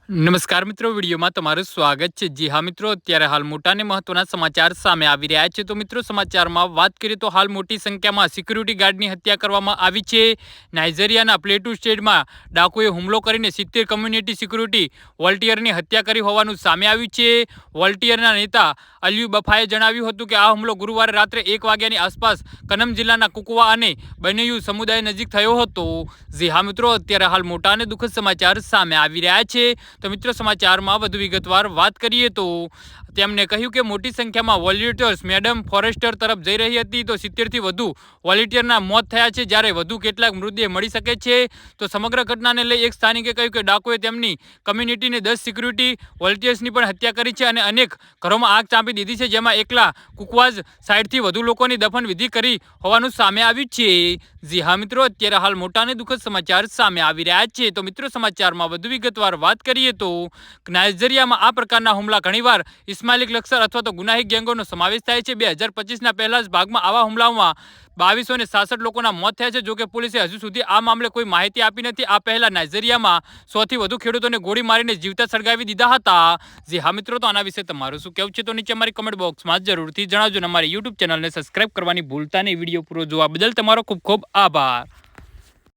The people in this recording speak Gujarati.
નમસ્કાર મિત્રો, વિડીયોમાં તમારું સ્વાગત છે। જી હા મિત્રો, અત્યારે હાલ મોટા અને મહત્વના સમાચાર સામે આવી રહ્યા છે। તો મિત્રો, સમાચારમાં વાત કરીએ તો હાલ મોટી સંખ્યામાં સિક્યુરિટી ગાર્ડની હત્યા કરવામાં આવી છે। નાઇજીરિયાના પ્લેટુ સ્ટેટમાં ડાકુએ હુમલો કરીને 70 કમ્યુનિટી સિક્યુરિટી વોલન્ટિયરની હત્યા કરી હોવાનું સામે આવ્યું છે। વોલન્ટિયરના નેતા અલિયુ બફાએ જણાવ્યું હતું કે આ હુમલો ગુરુવારે રાત્રે 1 વાગ્યાની આસપાસ કનમ જિલ્લાના કુકવા અને બનેયુ સમુદાય નજીક થયો હતો। જી હા મિત્રો, અત્યારે હાલ મોટા અને દુઃખદ સમાચાર સામે આવી રહ્યા છે। તો મિત્રો, સમાચારમાં વધુ વિગતવાર વાત કરીએ તો તેમણે કહ્યું કે મોટી સંખ્યામાં વોલન્ટિયર્સ મેડમ ફોરેસ્ટર તરફ જઈ રહી હતી તો 70થી વધુ વોલન્ટિયરના મોત થયા છે, જ્યારે વધુ કેટલાક મૃતદેહ મળી શકે છે। તો સમગ્ર ઘટનાને લઈ એક સ્થાનિકે કહ્યું કે ડાકુએ તેમની કમ્યુનિટીની 10 સિક્યુરિટી વોલન્ટિયર્સની પણ હત્યા કરી છે અને અનેક ઘરોમાં આગ ચાંપી દીધી છે, જેમાં એકલા કુકવાઝ સાઇડથી વધુ લોકોની દફન વિધિ કરી હોવાનું સામે આવ્યું છે। જી હા મિત્રો, અત્યારે હાલ મોટા અને દુઃખદ સમાચાર સામે આવી રહ્યા છે। તો મિત્રો, સમાચારમાં વધુ વિગતવાર વાત કરીએ તો નાઇજીરિયામાં આ પ્રકારના હુમલા ઘણીવાર ઇસ્લામિક લશ્કર અથવા તો ગુનાહિત ગેંગોનો સમાવેશ થાય છે। 2025ના પહેલા જ ભાગમાં આવા હુમલાઓમાં 2266 લોકોના મોત થયા છે। જોકે પોલીસે હજુ સુધી આ મામલે કોઈ માહિતી આપી નથી। આ પહેલા નાઇજીરિયામાં 100થી વધુ ખેડૂતોને ગોળી મારીને જીવતા સળગાવી દીધા હતા। જી હા મિત્રો, તો આના વિશે તમારું શું કહેવું છે તો નીચે અમારી કમેન્ટ બોક્સમાં જરૂરથી જણાવજો અને અમારી યુટ્યુબ ચેનલને સબસ્ક્રાઇબ કરવાની ભૂલતા નહીં। વિડીયો પૂરો જોવા બદલ તમારો ખૂબ ખૂબ આભાર।